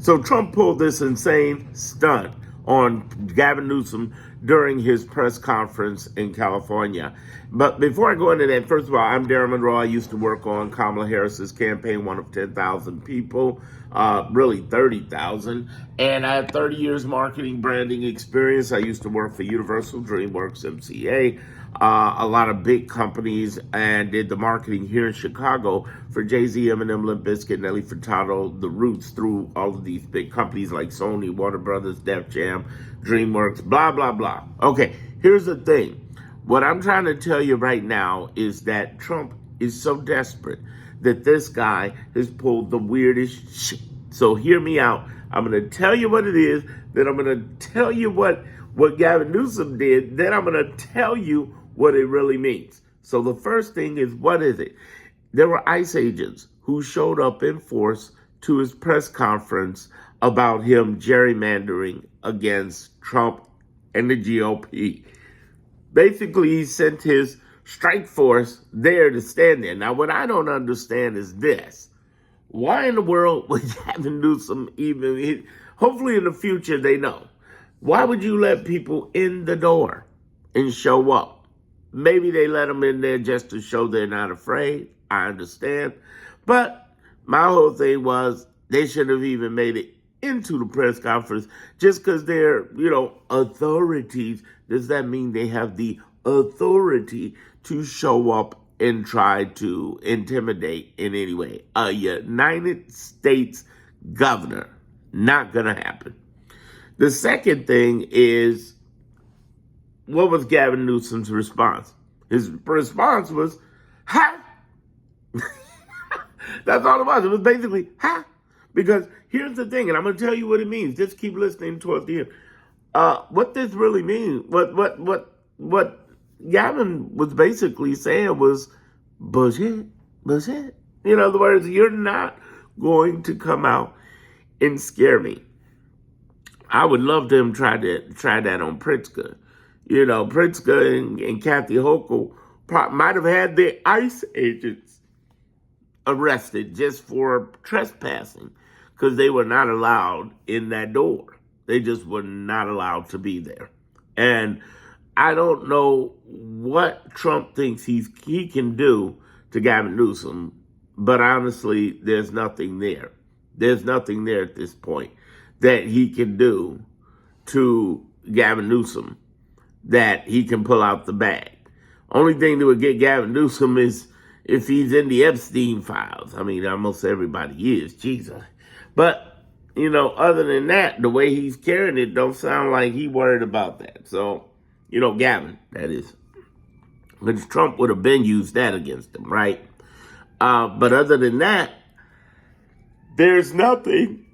So Trump pulled this insane stunt on Gavin Newsom during his press conference in California. But before I go into that, first of all, I'm Darren Monroe. I used to work on Kamala Harris's campaign, one of 10,000 people, really 30,000. And I had 30 years marketing branding experience. I used to work for Universal, DreamWorks, MCA, a lot of big companies, and did the marketing here in Chicago for Jay-Z, Eminem, Limp Bizkit, Nelly Furtado, The Roots, through all of these big companies like Sony, Warner Brothers, Def Jam, DreamWorks, blah, blah, blah. Okay, here's the thing. What I'm trying to tell you right now is that Trump is so desperate that this guy has pulled the weirdest shit. So hear me out. I'm going to tell you what it is, then I'm going to tell you what Gavin Newsom did, then I'm going to tell you what it really means. So the first thing is, what is it? There were ICE agents who showed up in force to his press conference about him gerrymandering against Trump and the GOP. Basically, he sent his strike force there to stand there. Now, what I don't understand is this. Why in the world would Gavin Newsom even, hopefully in the future they know, why would you let people in the door and show up? Maybe they let them in there just to show they're not afraid. I understand. But my whole thing was they should have even made it into the press conference. Just because they're, authorities, does that mean they have the authority to show up and try to intimidate in any way? A United States governor. Not going to happen. The second thing is, what was Gavin Newsom's response? His response was, ha! That's all it was. It was basically, ha! Because here's the thing, and I'm going to tell you what it means. Just keep listening towards the end. What this really means, what Gavin was basically saying was, bullshit. In other words, you're not going to come out and scare me. I would love them try that on Pritzker. Pritzker and Kathy Hochul might have had their ICE agents arrested just for trespassing because they were not allowed in that door. They just were not allowed to be there. And I don't know what Trump thinks he can do to Gavin Newsom, but honestly, there's nothing there. There's nothing there at this point that he can do to Gavin Newsom that he can pull out the bag. Only thing that would get Gavin Newsom is if he's in the Epstein files. I mean, almost everybody is, Jesus. But, other than that, the way he's carrying it don't sound like he worried about that. So, Gavin, that is. Because Trump would have been used that against him, right? But other than that, there's nothing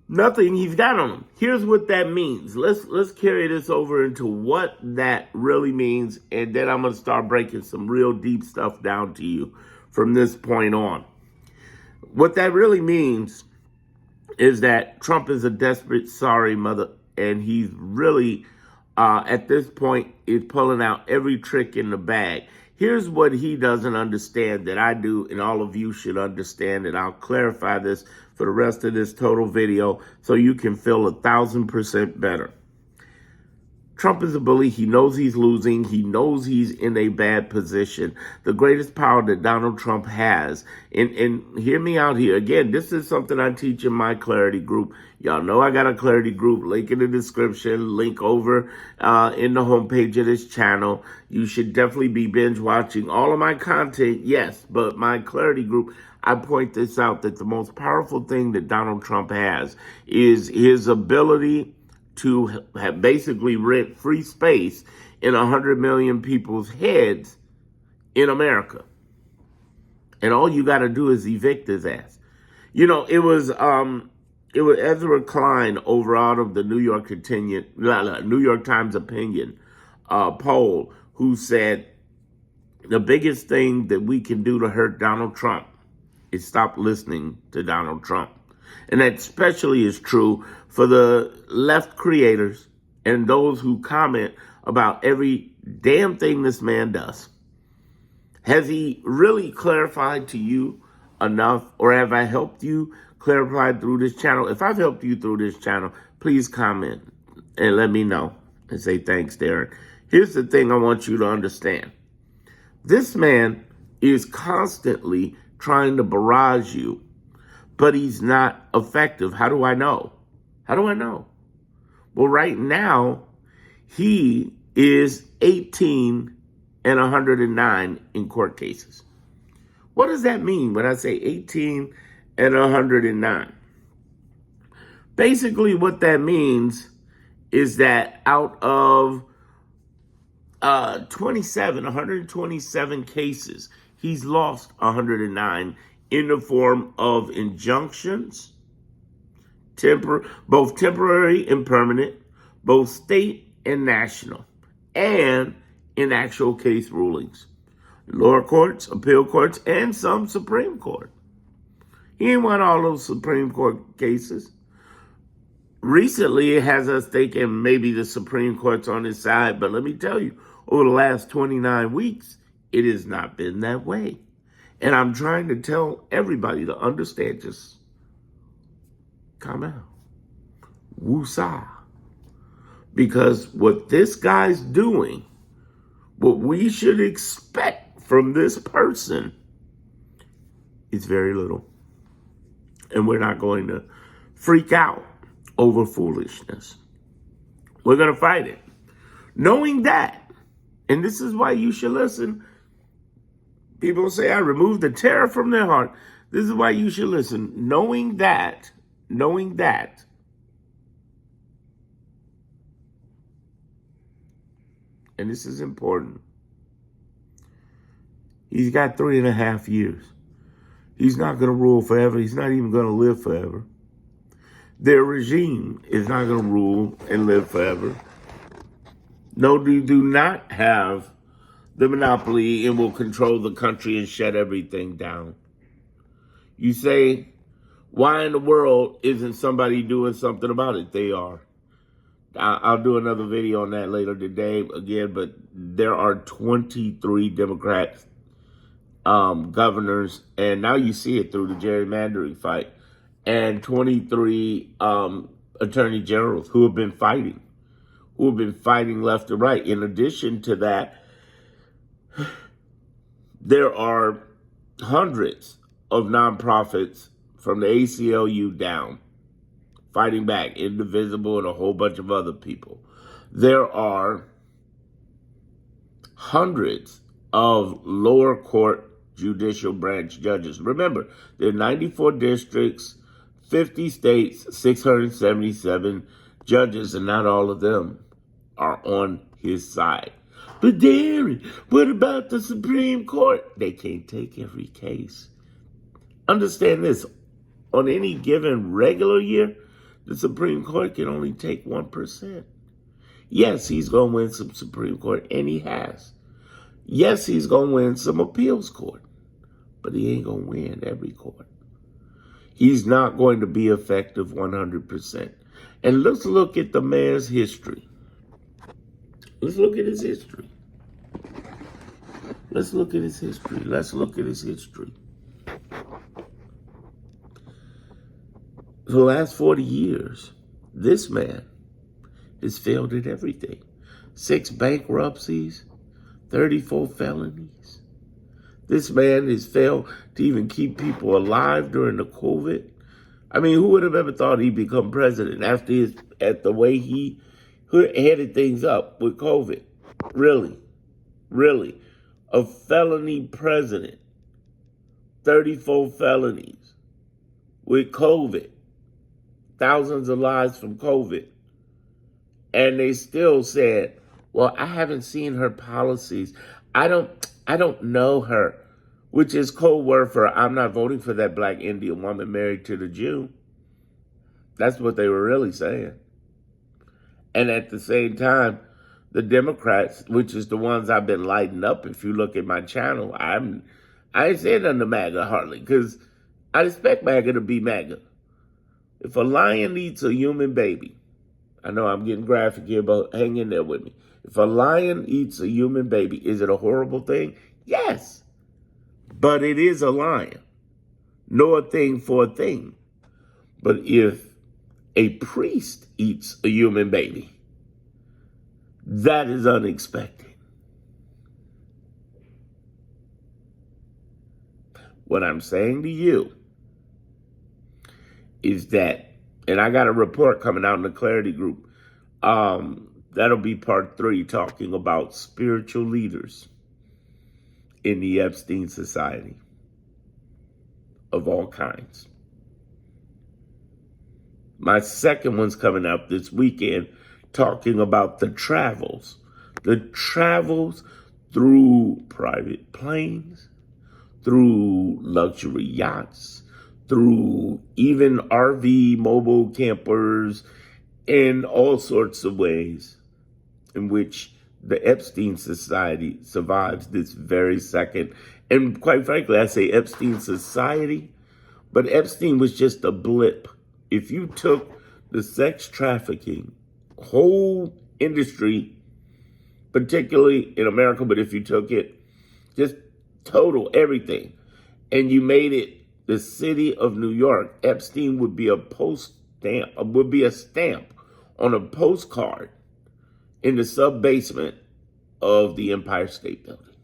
he's got on him. Here's what that means. Let's carry this over into what that really means, and then I'm going to start breaking some real deep stuff down to you from this point on. What that really means is that Trump is a desperate, sorry mother, and he's really, at this point, is pulling out every trick in the bag. Here's what he doesn't understand that I do, and all of you should understand, and I'll clarify this for the rest of this total video so you can feel 1,000% better. Trump is a bully. He knows he's losing. He knows he's in a bad position. The greatest power that Donald Trump has, and hear me out here. Again, this is something I teach in my Clarity group. Y'all know I got a Clarity group, link in the description, link over in the homepage of this channel. You should definitely be binge watching all of my content, yes, but my Clarity group, I point this out, that the most powerful thing that Donald Trump has is his ability to have basically rent free space in 100 million people's heads in America. And all you got to do is evict his ass. It was Ezra Klein over out of the New York Times opinion poll who said the biggest thing that we can do to hurt Donald Trump is stop listening to Donald Trump. And that especially is true for the left creators and those who comment about every damn thing this man does. Has he really clarified to you enough, or have I helped you clarified through this channel. If I've helped you through this channel, please comment and let me know and say thanks, Darren. Here's the thing I want you to understand. This man is constantly trying to barrage you, but he's not effective. How do I know? How do I know? Well, right now, he is 18 and 109 in court cases. What does that mean when I say 18 and 109? Basically, what that means is that out of 127 cases, he's lost 109 in the form of injunctions, both temporary and permanent, both state and national, and in actual case rulings. Lower courts, appeal courts, and some Supreme Court. He ain't won all those Supreme Court cases. Recently, it has us thinking maybe the Supreme Court's on his side, but let me tell you, over the last 29 weeks, it has not been that way. And I'm trying to tell everybody to understand, just calm down. Woosah. Because what this guy's doing, what we should expect from this person is very little. And we're not going to freak out over foolishness. We're going to fight it. Knowing that, and this is why you should listen. People say, I removed the terror from their heart. This is why you should listen. Knowing that, and this is important, he's got 3.5 years. He's not going to rule forever. He's not even going to live forever. Their regime is not going to rule and live forever. No, they do not have the monopoly and will control the country and shut everything down. You say, why in the world isn't somebody doing something about it? They are. I'll do another video on that later today again, but there are 23 Democrats governors, and now you see it through the gerrymandering fight, and 23 attorney generals who have been fighting left and right. In addition to that, there are hundreds of nonprofits from the ACLU down fighting back, Indivisible and a whole bunch of other people. There are hundreds of lower court judicial branch judges. Remember, there are 94 districts, 50 states, 677 judges, and not all of them are on his side. But Darren, what about the Supreme Court? They can't take every case. Understand this, on any given regular year, the Supreme Court can only take 1%. Yes, he's going to win some Supreme Court, and he has. Yes, he's going to win some appeals court, but he ain't going to win every court. He's not going to be effective 100%. And let's look at the man's history. Let's look at his history. Let's look at his history. Let's look at his history. For the last 40 years, this man has failed at everything. 6 bankruptcies, 34 felonies. This man has failed to even keep people alive during the COVID. I mean, who would have ever thought he'd become president at the way he headed things up with COVID? Really? A felony president, 34 felonies with COVID, thousands of lives from COVID. And they still said, well, I haven't seen her policies. I don't know her, which is code word for I'm not voting for that black Indian woman married to the Jew. That's what they were really saying. And at the same time, the Democrats, which is the ones I've been lighting up, if you look at my channel, I ain't saying nothing to MAGA hardly, because I expect MAGA to be MAGA. If a lion eats a human baby, I know I'm getting graphic here, but hang in there with me. If a lion eats a human baby, is it a horrible thing? Yes, but it is a lion. Know a thing for a thing. But if a priest eats a human baby, that is unexpected. What I'm saying to you is that, and I got a report coming out in the Clarity Group, that'll be part 3, talking about spiritual leaders in the Epstein Society of all kinds. My second one's coming up this weekend, talking about the travels through private planes, through luxury yachts, through even RV mobile campers, and all sorts of ways in which the Epstein Society survives this very second. And quite frankly, I say Epstein Society, but Epstein was just a blip. If you took the sex trafficking whole industry, particularly in America, but if you took it, just total everything, and you made it the city of New York, Epstein would be a stamp on a postcard in the sub-basement of the Empire State Building.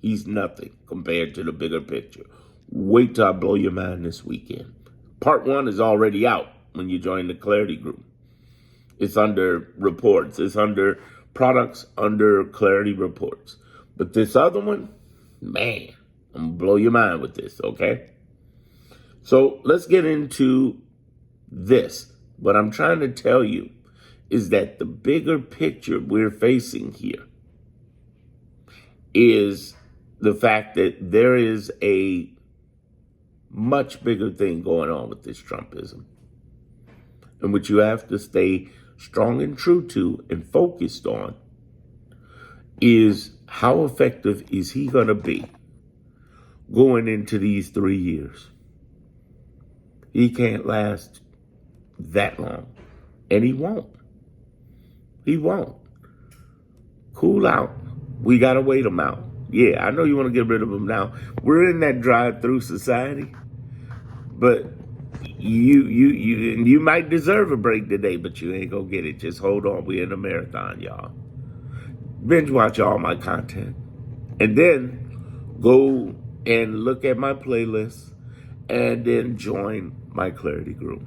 He's nothing compared to the bigger picture. Wait till I blow your mind this weekend. Part 1 is already out when you join the Clarity Group. It's under reports. It's under products, under Clarity Reports. But this other one, man, I'm going to blow your mind with this, okay? So let's get into this. What I'm trying to tell you is that the bigger picture we're facing here is the fact that there is a much bigger thing going on with this Trumpism, in which you have to stay strong and true to and focused on is how effective is he going to be going into these 3 years. He can't last that long, and he won't. He won't. Cool out. We got to wait him out. Yeah, I know you want to get rid of him now. We're in that drive-through society, but you might deserve a break today, but you ain't gonna get it. Just hold on. We're in a marathon, y'all. Binge watch all my content, and then go and look at my playlist, and then join my Clarity Group.